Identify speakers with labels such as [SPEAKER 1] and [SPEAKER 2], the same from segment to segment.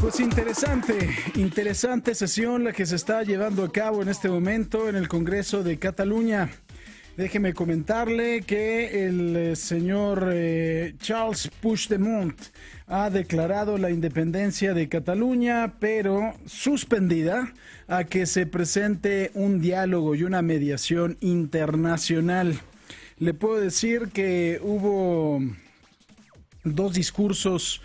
[SPEAKER 1] Pues interesante sesión la que se está llevando a cabo en este momento en el Congreso de Cataluña. Déjeme comentarle que el señor Charles Puigdemont ha declarado la independencia de Cataluña, pero suspendida a que se presente un diálogo y una mediación internacional. Le puedo decir que hubo dos discursos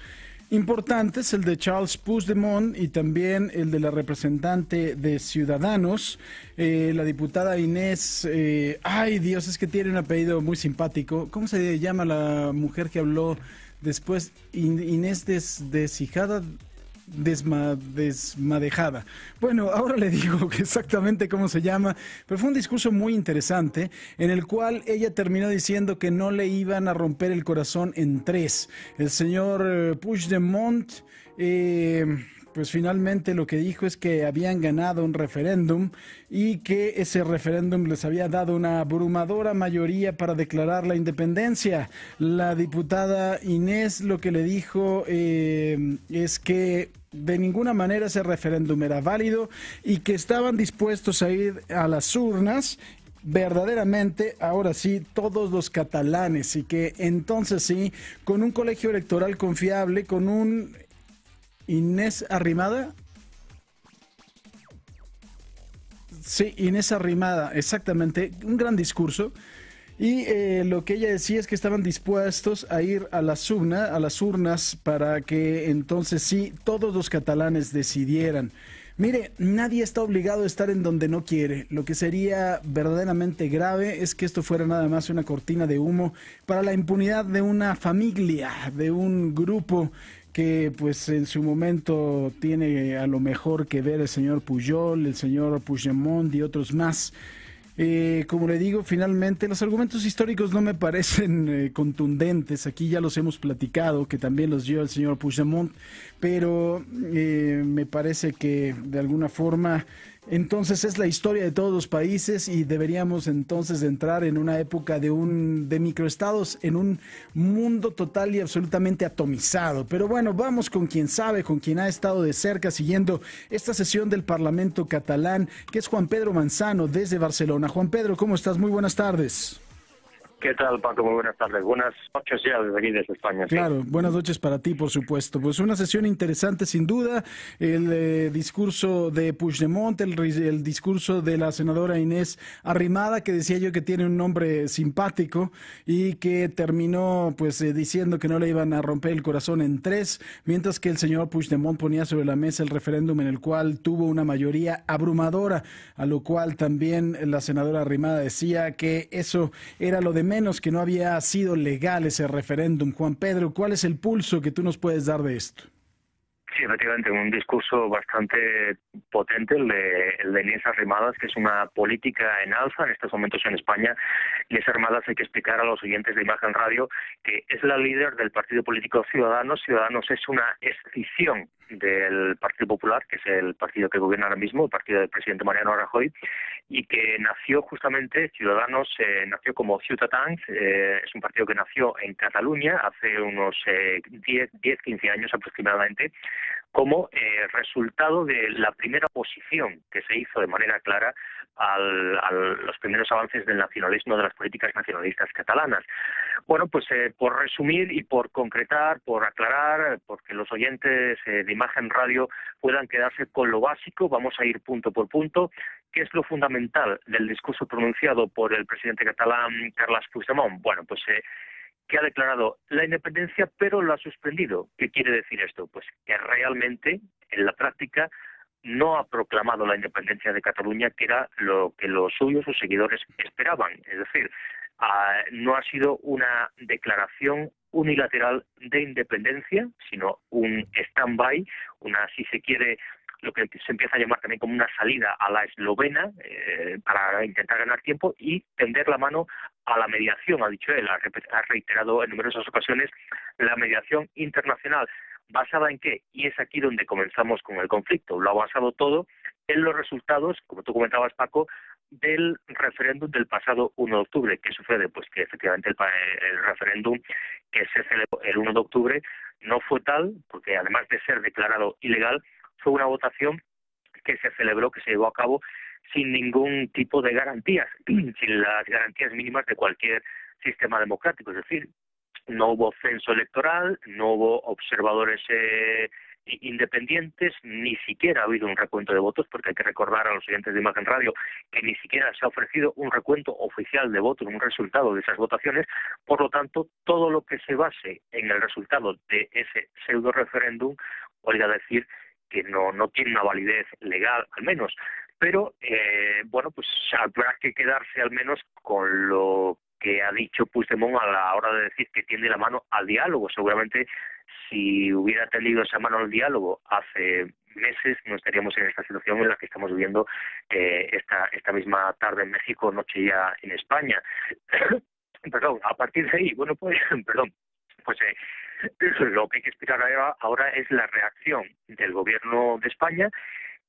[SPEAKER 1] importantes, el de Charles Puigdemont y también el de la representante de Ciudadanos, la diputada Inés, ay Dios, es que tiene un apellido muy simpático. ¿Cómo se llama la mujer que habló después? Inés Desmadejada. Bueno, ahora le digo exactamente cómo se llama, pero fue un discurso muy interesante en el cual ella terminó diciendo que no le iban a romper el corazón en tres. El señor Puigdemont, pues finalmente lo que dijo es que habían ganado un referéndum y que ese referéndum les había dado una abrumadora mayoría para declarar la independencia. La diputada Inés lo que le dijo es que de ninguna manera ese referéndum era válido y que estaban dispuestos a ir a las urnas verdaderamente, ahora sí, todos los catalanes, y que entonces sí, con un colegio electoral confiable, con un Inés Arrimada. Sí, Inés Arrimada, exactamente, un gran discurso. Y lo que ella decía es que estaban dispuestos a ir a las urnas para que entonces sí todos los catalanes decidieran. Mire, nadie está obligado a estar en donde no quiere. Lo que sería verdaderamente grave es que esto fuera nada más una cortina de humo para la impunidad de una familia, de un grupo que pues en su momento tiene a lo mejor que ver el señor Pujol, el señor Puigdemont y otros más. Como le digo, finalmente los argumentos históricos no me parecen contundentes. Aquí ya los hemos platicado, que también los dio el señor Puigdemont, pero me parece que de alguna forma entonces es la historia de todos los países y deberíamos entonces entrar en una época de microestados, en un mundo total y absolutamente atomizado. Pero bueno, vamos con quien sabe, con quien ha estado de cerca siguiendo esta sesión del Parlamento catalán, que es Juan Pedro Manzano desde Barcelona. Juan Pedro, ¿cómo estás? Muy buenas tardes.
[SPEAKER 2] ¿Qué tal, Paco? Muy buenas tardes. Buenas noches ya desde aquí, desde España.
[SPEAKER 1] Claro,
[SPEAKER 2] sí.
[SPEAKER 1] Buenas noches para ti, por supuesto. Pues una sesión interesante, sin duda. El discurso de Puigdemont, el discurso de la senadora Inés Arrimada, que decía yo que tiene un nombre simpático y que terminó pues diciendo que no le iban a romper el corazón en tres, mientras que el señor Puigdemont ponía sobre la mesa el referéndum en el cual tuvo una mayoría abrumadora, a lo cual también la senadora Arrimada decía que eso era lo de menos, que no había sido legal ese referéndum. Juan Pedro, ¿cuál es el pulso que tú nos puedes dar de esto?
[SPEAKER 2] Sí, efectivamente, un discurso bastante potente, el de Inés Arrimadas, que es una política en alza en estos momentos en España. Inés Arrimadas, hay que explicar a los oyentes de Imagen Radio que es la líder del partido político Ciudadanos. Ciudadanos es una escisión del Partido Popular, que es el partido que gobierna ahora mismo, el partido del presidente Mariano Rajoy, y que nació justamente, Ciudadanos nació como Ciutadans, es un partido que nació en Cataluña hace unos 10-15 años aproximadamente, como resultado de la primera oposición que se hizo de manera clara a los primeros avances del nacionalismo, de las políticas nacionalistas catalanas. Bueno, pues por resumir y por concretar, por aclarar, porque los oyentes de Imagen Radio puedan quedarse con lo básico, vamos a ir punto por punto. ¿Qué es lo fundamental del discurso pronunciado por el presidente catalán, Carles Puigdemont? Bueno, pues que ha declarado la independencia, pero lo ha suspendido. ¿Qué quiere decir esto? Pues que realmente, en la práctica, no ha proclamado la independencia de Cataluña, que era lo que los suyos, sus seguidores, esperaban. Es decir, no ha sido una declaración unilateral de independencia, sino un stand-by, si se quiere, lo que se empieza a llamar también como una salida a la eslovena para intentar ganar tiempo y tender la mano a la mediación, ha dicho él, ha reiterado en numerosas ocasiones la mediación internacional. ¿Basada en qué? Y es aquí donde comenzamos con el conflicto. Lo ha basado todo en los resultados, como tú comentabas, Paco, del referéndum del pasado 1 de octubre. ¿Qué sucede? Pues que efectivamente el referéndum que se celebró el 1 de octubre no fue tal, porque además de ser declarado ilegal, fue una votación que se celebró, que se llevó a cabo sin ningún tipo de garantías, sin las garantías mínimas de cualquier sistema democrático. Es decir, no hubo censo electoral, no hubo observadores independientes, ni siquiera ha habido un recuento de votos, porque hay que recordar a los oyentes de Imagen Radio que ni siquiera se ha ofrecido un recuento oficial de votos, un resultado de esas votaciones. Por lo tanto, todo lo que se base en el resultado de ese pseudo referéndum, oiga decir que no tiene una validez legal, al menos. Pero, bueno, pues habrá que quedarse al menos con lo que ha dicho Puigdemont a la hora de decir que tiende la mano al diálogo. Seguramente, si hubiera tendido esa mano al diálogo hace meses, no estaríamos en esta situación en la que estamos viviendo esta misma tarde en México, noche ya en España. Perdón, a partir de ahí, bueno, pues, perdón, pues lo que hay que esperar ahora es la reacción del gobierno de España,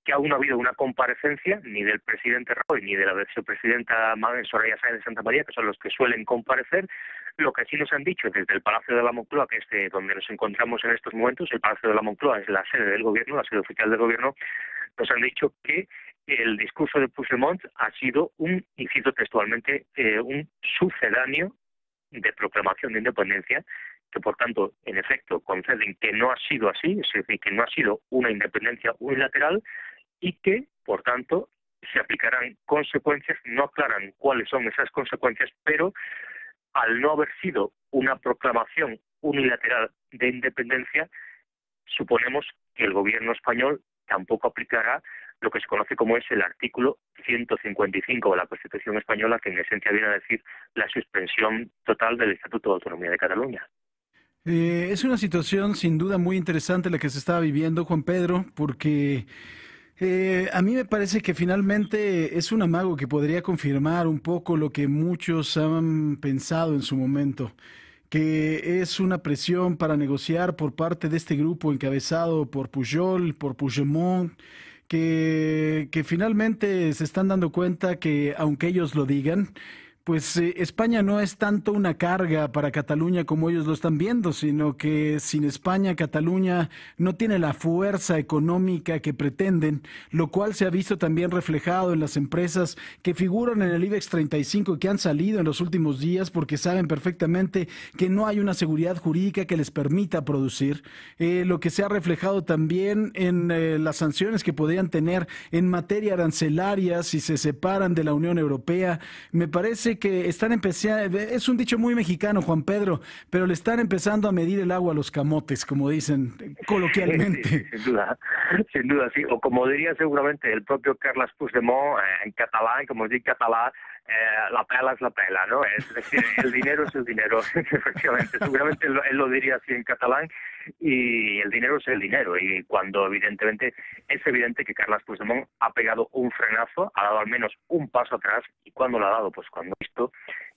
[SPEAKER 2] que aún no ha habido una comparecencia ni del presidente Rajoy ni de la vicepresidenta Soraya Sáenz de Santa María, que son los que suelen comparecer. Lo que sí nos han dicho desde el Palacio de la Moncloa, que es donde nos encontramos en estos momentos, el Palacio de la Moncloa es la sede del gobierno, la sede oficial del gobierno, nos han dicho que el discurso de Puigdemont ha sido y cito textualmente, un sucedáneo de proclamación de independencia, que por tanto, en efecto, conceden que no ha sido así, es decir, que no ha sido una independencia unilateral, y que, por tanto, se aplicarán consecuencias. No aclaran cuáles son esas consecuencias, pero al no haber sido una proclamación unilateral de independencia, suponemos que el gobierno español tampoco aplicará lo que se conoce como es el artículo 155 de la Constitución española, que en esencia viene a decir la suspensión total del Estatuto de Autonomía de Cataluña.
[SPEAKER 1] Es una situación sin duda muy interesante la que se está viviendo, Juan Pedro, porque a mí me parece que finalmente es un amago que podría confirmar un poco lo que muchos han pensado en su momento, que es una presión para negociar por parte de este grupo encabezado por Pujol, por Puigdemont, que finalmente se están dando cuenta que aunque ellos lo digan, pues España no es tanto una carga para Cataluña como ellos lo están viendo, sino que sin España Cataluña no tiene la fuerza económica que pretenden, lo cual se ha visto también reflejado en las empresas que figuran en el IBEX 35 que han salido en los últimos días porque saben perfectamente que no hay una seguridad jurídica que les permita producir, lo que se ha reflejado también en las sanciones que podrían tener en materia arancelaria si se separan de la Unión Europea. Me parece que están empezando, es un dicho muy mexicano, Juan Pedro, pero le están empezando a medir el agua a los camotes, como dicen coloquialmente.
[SPEAKER 2] Sí, sin duda, sí. O como diría seguramente el propio Carles Puigdemont en catalán, como dice catalán, la pela es la pela, ¿no? Es decir, el dinero es el dinero, efectivamente. Seguramente él lo diría así en catalán, y el dinero es el dinero. Y cuando evidentemente es evidente que Carles Puigdemont ha pegado un frenazo, ha dado al menos un paso atrás. ¿Y cuándo lo ha dado? Pues cuando ha visto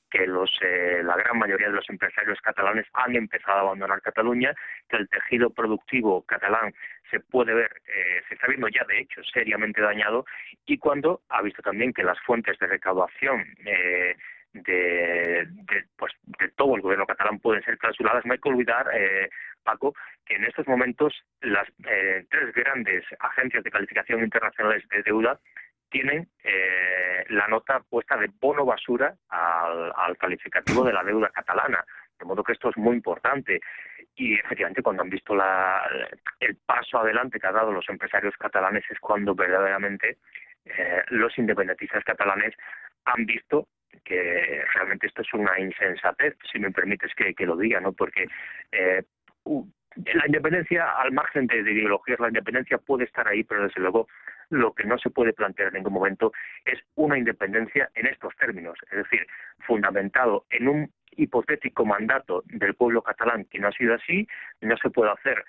[SPEAKER 2] que la gran mayoría de los empresarios catalanes han empezado a abandonar Cataluña, que el tejido productivo catalán se puede ver, se está viendo ya de hecho seriamente dañado, y cuando ha visto también que las fuentes de recaudación de todo el gobierno catalán pueden ser clausuradas. No hay que olvidar, Paco, que en estos momentos las tres grandes agencias de calificación internacionales de deuda tienen la nota puesta de bono basura al calificativo de la deuda catalana, de modo que esto es muy importante. Y efectivamente, cuando han visto el paso adelante que han dado los empresarios catalanes, es cuando verdaderamente los independentistas catalanes han visto que realmente esto es una insensatez, si me permites que lo diga, ¿no? Porque la independencia, al margen de ideologías, la independencia puede estar ahí, pero desde luego lo que no se puede plantear en ningún momento es una independencia en estos términos, es decir, fundamentado en un hipotético mandato del pueblo catalán que no ha sido así. No se puede hacer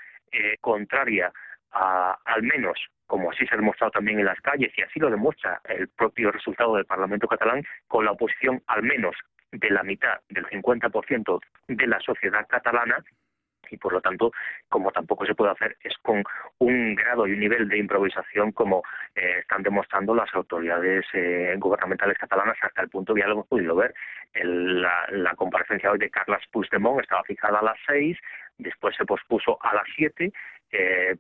[SPEAKER 2] contraria al menos, como así se ha demostrado también en las calles, y así lo demuestra el propio resultado del Parlamento catalán, con la oposición al menos de la mitad, del 50% de la sociedad catalana, y por lo tanto, como tampoco se puede hacer, es con un grado y un nivel de improvisación como están demostrando las autoridades gubernamentales catalanas, hasta el punto que ya lo hemos podido ver. La comparecencia hoy de Carles Puigdemont estaba fijada a las 6, después se pospuso a las 7,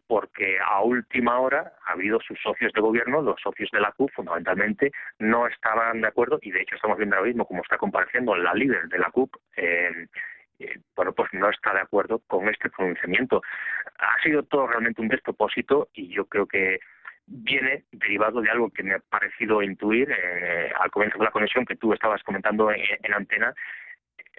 [SPEAKER 2] porque a última hora ha habido sus socios de gobierno, los socios de la CUP fundamentalmente, no estaban de acuerdo, y de hecho estamos viendo ahora mismo cómo está compareciendo la líder de la CUP, bueno, pues no está de acuerdo con este pronunciamiento. Ha sido todo realmente un despropósito, y yo creo que viene derivado de algo que me ha parecido intuir al comienzo de la conexión que tú estabas comentando en antena,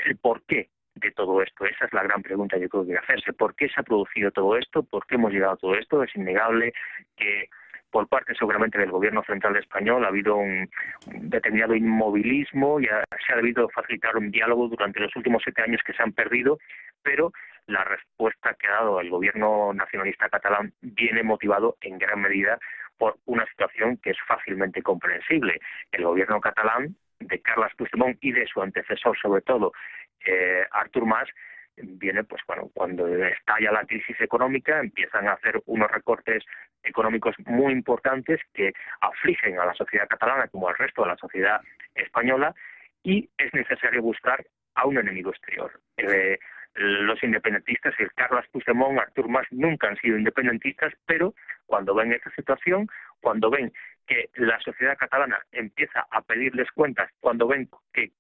[SPEAKER 2] el porqué de todo esto. Esa es la gran pregunta, yo creo que hay que hacerse. ¿Por qué se ha producido todo esto? ¿Por qué hemos llegado a todo esto? Es innegable que por parte seguramente del gobierno central español ha habido un determinado inmovilismo y se ha debido facilitar un diálogo durante los últimos 7 años que se han perdido, pero la respuesta que ha dado el gobierno nacionalista catalán viene motivado en gran medida por una situación que es fácilmente comprensible. El gobierno catalán de Carles Puigdemont y de su antecesor, sobre todo, Artur Mas, viene, pues bueno, cuando estalla la crisis económica, empiezan a hacer unos recortes económicos muy importantes que afligen a la sociedad catalana como al resto de la sociedad española, y es necesario buscar a un enemigo exterior. Los independentistas, el Carles Puigdemont, Artur Mas, nunca han sido independentistas, pero cuando ven esta situación, cuando ven que la sociedad catalana empieza a pedirles cuentas, cuando ven que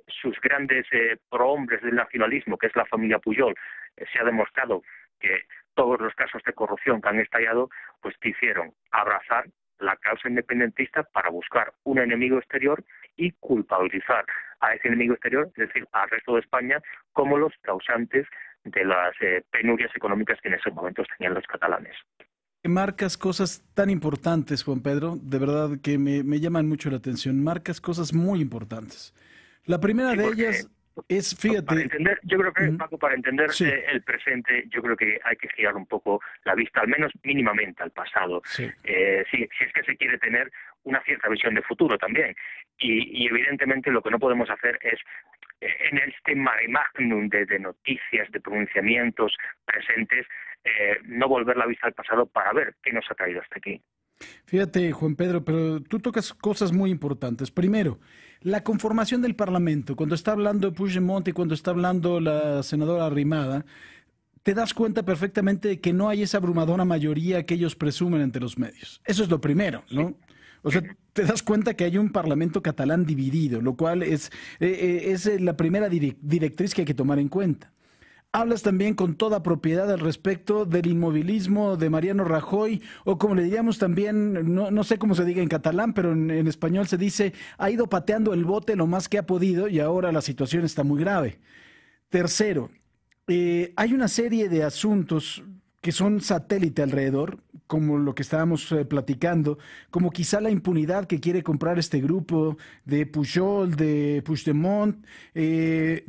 [SPEAKER 2] sus grandes prohombres del nacionalismo, que es la familia Pujol, se ha demostrado que todos los casos de corrupción que han estallado, pues ¿qué hicieron? Abrazar la causa independentista para buscar un enemigo exterior y culpabilizar a ese enemigo exterior, es decir, al resto de España, como los causantes de las penurias económicas que en esos momentos tenían los catalanes.
[SPEAKER 1] Marcas cosas tan importantes, Juan Pedro, de verdad que me llaman mucho la atención. Marcas cosas muy importantes. La primera de ellas es, fíjate...
[SPEAKER 2] Para entender, yo creo que, Paco, para entender
[SPEAKER 1] sí.
[SPEAKER 2] El presente, yo creo que hay que girar un poco la vista, al menos mínimamente, al pasado.
[SPEAKER 1] Sí.
[SPEAKER 2] Si es que se quiere tener una cierta visión de futuro también. Y evidentemente lo que no podemos hacer es, en este mare magnum de noticias, de pronunciamientos presentes, no volver la vista al pasado para ver qué nos ha traído hasta aquí.
[SPEAKER 1] Fíjate, Juan Pedro, pero tú tocas cosas muy importantes. Primero, la conformación del Parlamento. Cuando está hablando Puigdemont y cuando está hablando la senadora Arrimada, te das cuenta perfectamente de que no hay esa abrumadora mayoría que ellos presumen ante los medios. Eso es lo primero, ¿no? O sea, te das cuenta que hay un Parlamento catalán dividido, lo cual es la primera directriz que hay que tomar en cuenta. Hablas también con toda propiedad al respecto del inmovilismo de Mariano Rajoy, o como le diríamos también, no sé cómo se diga en catalán, pero en español se dice, ha ido pateando el bote lo más que ha podido y ahora la situación está muy grave. Tercero, hay una serie de asuntos que son satélite alrededor, como lo que estábamos platicando, como quizá la impunidad que quiere comprar este grupo de Pujol, de Puigdemont,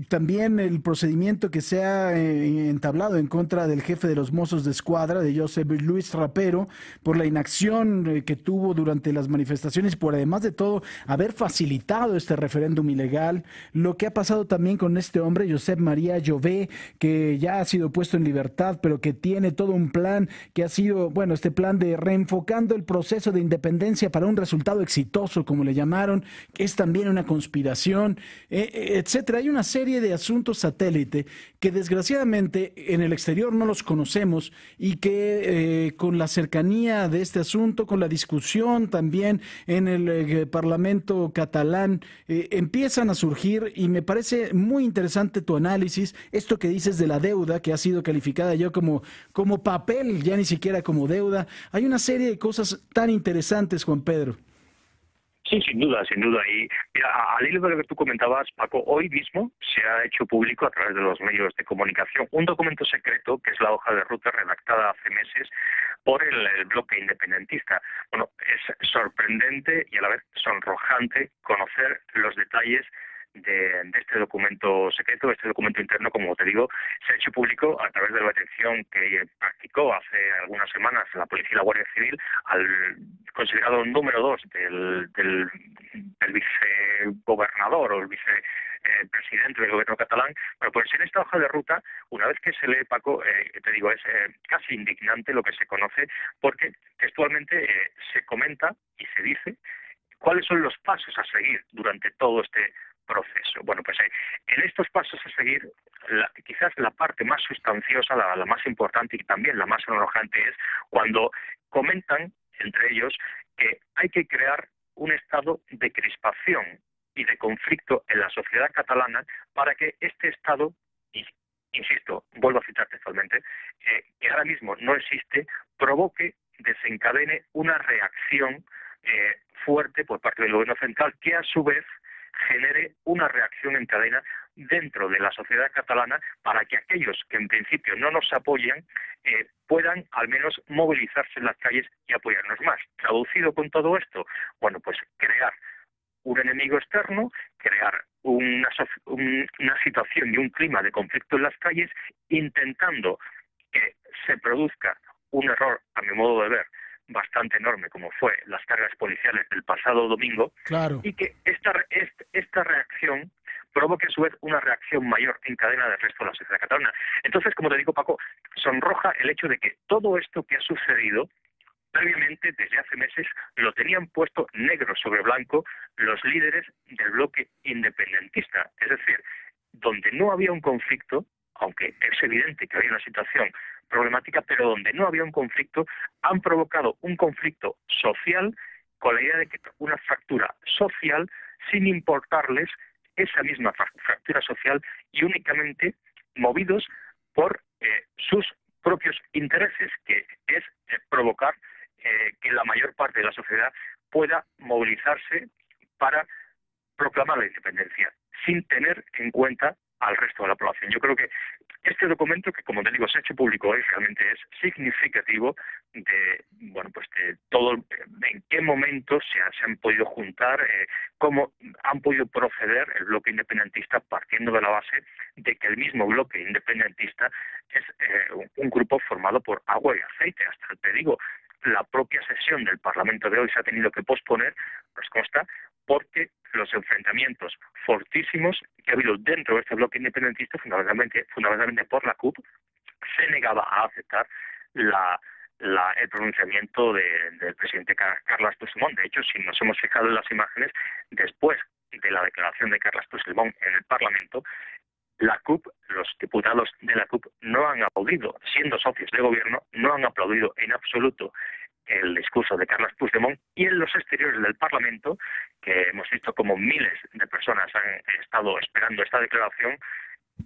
[SPEAKER 1] también el procedimiento que se ha entablado en contra del jefe de los Mossos de Escuadra, de Josep Luis Trapero, por la inacción que tuvo durante las manifestaciones, por además de todo haber facilitado este referéndum ilegal, lo que ha pasado también con este hombre, Josep María Jové, que ya ha sido puesto en libertad, pero que tiene todo un plan que ha sido, bueno, este plan de reenfocando el proceso de independencia para un resultado exitoso, como le llamaron, que es también una conspiración, etcétera. Hay una serie de asuntos satélite que desgraciadamente en el exterior no los conocemos y que con la cercanía de este asunto, con la discusión también en el Parlamento catalán, empiezan a surgir, y me parece muy interesante tu análisis, esto que dices de la deuda, que ha sido calificada yo como papel, ya ni siquiera como deuda. Hay una serie de cosas tan interesantes, Juan Pedro.
[SPEAKER 2] Sí, sin duda, sin duda. Y mira, al hilo de lo que tú comentabas, Paco, hoy mismo se ha hecho público a través de los medios de comunicación un documento secreto, que es la hoja de ruta redactada hace meses por el bloque independentista. Bueno, es sorprendente y a la vez sonrojante conocer los detalles de este documento secreto, este documento interno, como te digo, se ha hecho público a través de la detención que practicó hace algunas semanas la policía y la Guardia Civil al considerado número 2 del vicegobernador o el presidente del gobierno catalán. Bueno, pues en esta hoja de ruta, una vez que se lee, Paco, te digo, es casi indignante lo que se conoce, porque textualmente se comenta y se dice cuáles son los pasos a seguir durante todo este proceso. Bueno, pues en estos pasos a seguir, quizás la parte más sustanciosa, la más importante y también la más enojante es cuando comentan entre ellos que hay que crear un estado de crispación y de conflicto en la sociedad catalana para que este estado, y insisto, vuelvo a citar textualmente, que ahora mismo no existe, provoque, desencadene una reacción fuerte por parte del gobierno central que a su vez genere una reacción en cadena dentro de la sociedad catalana para que aquellos que en principio no nos apoyan puedan al menos movilizarse en las calles y apoyarnos más. Traducido con todo esto, bueno, pues crear un enemigo externo, crear una situación y un clima de conflicto en las calles, intentando que se produzca un error, a mi modo de ver, bastante enorme, como fue las cargas policiales del pasado domingo,
[SPEAKER 1] Claro.
[SPEAKER 2] y que esta reacción provoque a su vez una reacción mayor en cadena del resto de la sociedad catalana. Entonces, como te digo, Paco, sonroja el hecho de que todo esto que ha sucedido previamente, desde hace meses, lo tenían puesto negro sobre blanco los líderes del bloque independentista. Es decir, donde no había un conflicto, aunque es evidente que había una situación problemática, pero donde no había un conflicto, han provocado un conflicto social con la idea de que una fractura social sin importarles esa misma fractura social y únicamente movidos por sus propios intereses, que es provocar que la mayor parte de la sociedad pueda movilizarse para proclamar la independencia, sin tener en cuenta al resto de la población. Yo creo que este documento, que como te digo se ha hecho público hoy, realmente es significativo de, bueno, pues de todo, en qué momento se han podido juntar, cómo han podido proceder el bloque independentista, partiendo de la base de que el mismo bloque independentista es un grupo formado por agua y aceite. Hasta te digo, la propia sesión del Parlamento de hoy se ha tenido que posponer, nos consta, porque los enfrentamientos fortísimos que ha habido dentro de este bloque independentista, fundamentalmente por la CUP, se negaba a aceptar el pronunciamiento del presidente Carles Puigdemont. De hecho, si nos hemos fijado en las imágenes, después de la declaración de Carles Puigdemont en el Parlamento, la CUP, los diputados de la CUP no han aplaudido, siendo socios de gobierno, no han aplaudido en absoluto el discurso de Carles Puigdemont, y en los exteriores del Parlamento, que hemos visto como miles de personas han estado esperando esta declaración,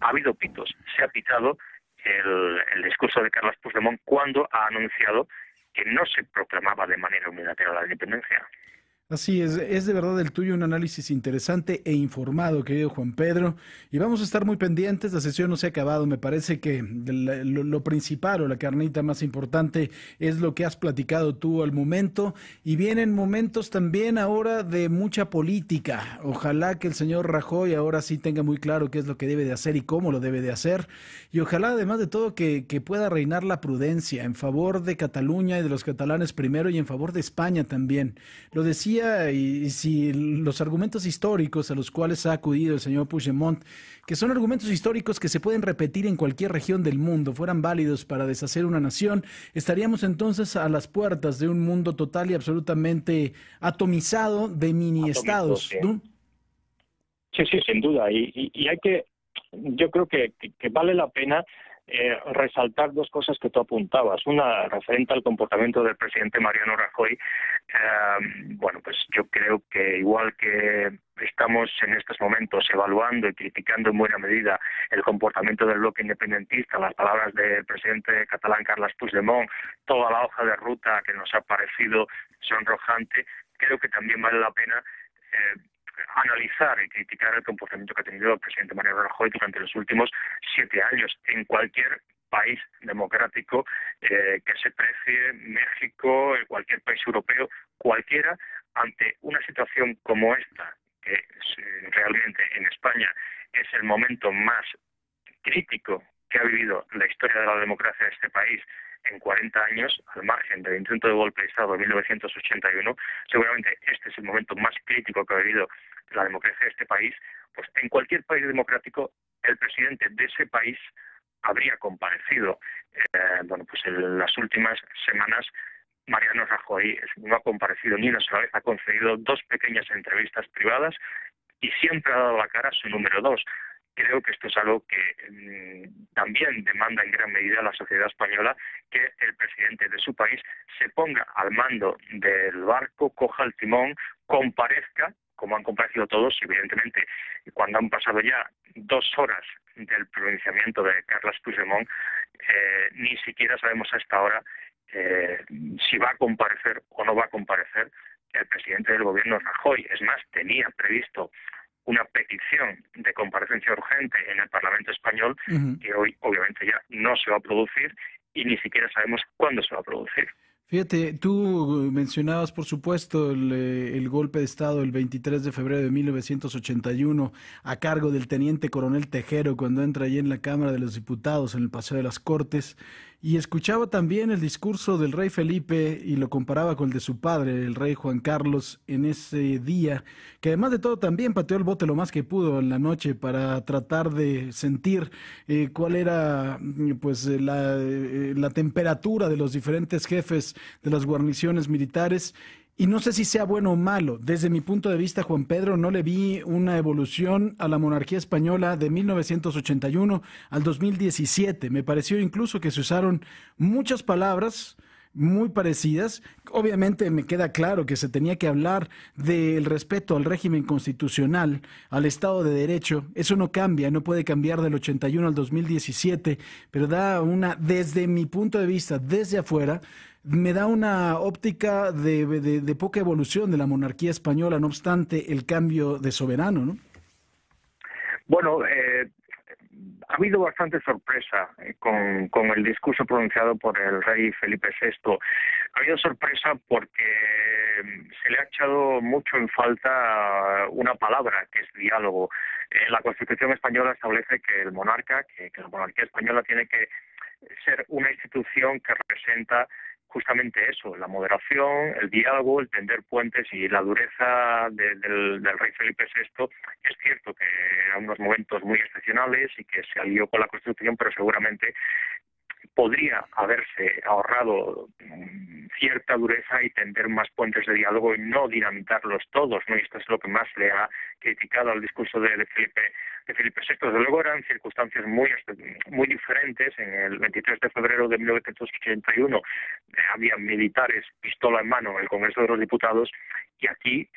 [SPEAKER 2] ha habido pitos, se ha pitado el discurso de Carles Puigdemont cuando ha anunciado que no se proclamaba de manera unilateral la independencia.
[SPEAKER 1] Así es de verdad el tuyo un análisis interesante e informado, querido Juan Pedro, y vamos a estar muy pendientes, la sesión no se ha acabado, me parece que lo principal o la carnita más importante es lo que has platicado tú al momento, y vienen momentos también ahora de mucha política, ojalá que el señor Rajoy ahora sí tenga muy claro qué es lo que debe de hacer y cómo lo debe de hacer, y ojalá además de todo que pueda reinar la prudencia en favor de Cataluña y de los catalanes primero y en favor de España también. Lo decía, y si los argumentos históricos a los cuales ha acudido el señor Puigdemont, que son argumentos históricos que se pueden repetir en cualquier región del mundo, fueran válidos para deshacer una nación, estaríamos entonces a las puertas de un mundo total y absolutamente atomizado de mini-estados,
[SPEAKER 2] Sí.
[SPEAKER 1] ¿no?
[SPEAKER 2] Sí, sin duda. Y hay que, yo creo que vale la pena resaltar dos cosas que tú apuntabas. Una, referente al comportamiento del presidente Mariano Rajoy. Bueno, pues yo creo que igual que estamos en estos momentos evaluando y criticando en buena medida el comportamiento del bloque independentista, las palabras del presidente catalán Carles Puigdemont, toda la hoja de ruta que nos ha parecido sonrojante, creo que también vale la pena analizar y criticar el comportamiento que ha tenido el presidente Mariano Rajoy durante los últimos 7 años en cualquier país democrático que se precie, México, cualquier país europeo, cualquiera, ante una situación como esta, que realmente en España es el momento más crítico que ha vivido la historia de la democracia de este país en 40 años, al margen del intento de golpe de Estado de 1981, seguramente este es el momento más crítico que ha vivido la democracia de este país. pues en cualquier país democrático el presidente de ese país habría comparecido. Pues en las últimas semanas Mariano Rajoy no ha comparecido ni una sola vez, ha concedido 2 pequeñas entrevistas privadas y siempre ha dado la cara a su número 2. Creo que esto es algo que también demanda en gran medida la sociedad española, que el presidente de su país se ponga al mando del barco, coja el timón, comparezca, como han comparecido todos, y evidentemente cuando han pasado ya 2 horas del pronunciamiento de Carles Puigdemont, ni siquiera sabemos hasta ahora si va a comparecer o no va a comparecer el presidente del gobierno Rajoy. Es más, tenía previsto una petición de comparecencia urgente en el Parlamento español, que hoy obviamente ya no se va a producir y ni siquiera sabemos cuándo se va a producir.
[SPEAKER 1] Fíjate, tú mencionabas, por supuesto, el golpe de Estado el 23 de febrero de 1981 a cargo del teniente coronel Tejero cuando entra allí en la Cámara de los Diputados en el Paseo de las Cortes, y escuchaba también el discurso del rey Felipe y lo comparaba con el de su padre, el rey Juan Carlos, en ese día, que además de todo también pateó el bote lo más que pudo en la noche para tratar de sentir cuál era pues la temperatura de los diferentes jefes de las guarniciones militares. Y no sé si sea bueno o malo. Desde mi punto de vista, Juan Pedro, no le vi una evolución a la monarquía española de 1981 al 2017. Me pareció incluso que se usaron muchas palabras muy parecidas. Obviamente me queda claro que se tenía que hablar del respeto al régimen constitucional, al Estado de Derecho. Eso no cambia, no puede cambiar del 81 al 2017, pero desde mi punto de vista, desde afuera, me da una óptica de poca evolución de la monarquía española, no obstante el cambio de soberano, ¿no?
[SPEAKER 2] Bueno, ha habido bastante sorpresa con el discurso pronunciado por el rey Felipe VI. Ha habido sorpresa porque se le ha echado mucho en falta una palabra, que es diálogo. La Constitución española establece que el monarca, que la monarquía española tiene que ser una institución que representa justamente eso, la moderación, el diálogo, el tender puentes, y la dureza del rey Felipe VI. Es cierto que eran unos momentos muy excepcionales y que se alió con la Constitución, pero seguramente podría haberse ahorrado cierta dureza y tender más puentes de diálogo y no dinamitarlos todos, ¿no? Y esto es lo que más le ha criticado al discurso de Felipe VI. Desde luego eran circunstancias muy diferentes. En el 23 de febrero de 1981 había militares pistola en mano en el Congreso de los Diputados, y aquí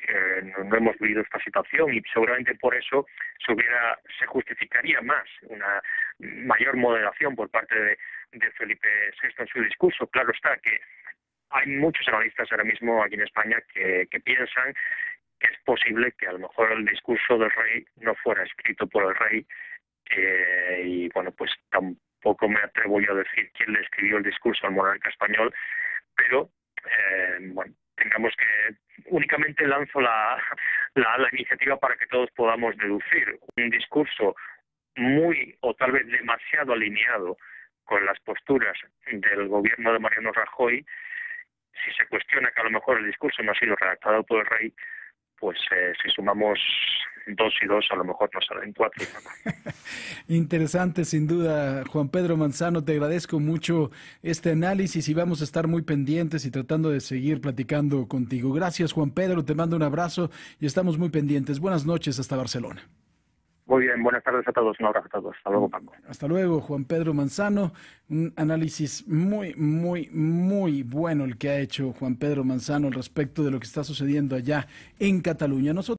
[SPEAKER 2] no hemos vivido esta situación, y seguramente por eso se justificaría más una mayor moderación por parte de Felipe VI en su discurso. Claro está que hay muchos analistas ahora mismo aquí en España que piensan que es posible que a lo mejor el discurso del rey no fuera escrito por el rey, y bueno, pues tampoco me atrevo yo a decir quién le escribió el discurso al monarca español, pero bueno, tengamos que únicamente lanzo la iniciativa para que todos podamos deducir un discurso muy o tal vez demasiado alineado con las posturas del gobierno de Mariano Rajoy. Si se cuestiona que a lo mejor el discurso no ha sido redactado por el rey, pues si sumamos 2 y 2 a lo mejor nos salen 4.
[SPEAKER 1] Interesante, sin duda, Juan Pedro Manzano. Te agradezco mucho este análisis y vamos a estar muy pendientes y tratando de seguir platicando contigo. Gracias, Juan Pedro, te mando un abrazo y estamos muy pendientes. Buenas noches hasta Barcelona.
[SPEAKER 2] Muy bien, buenas tardes a todos, un abrazo a todos. Hasta luego, Paco.
[SPEAKER 1] Hasta luego, Juan Pedro Manzano. Un análisis muy bueno el que ha hecho Juan Pedro Manzano al respecto de lo que está sucediendo allá en Cataluña. Nosotros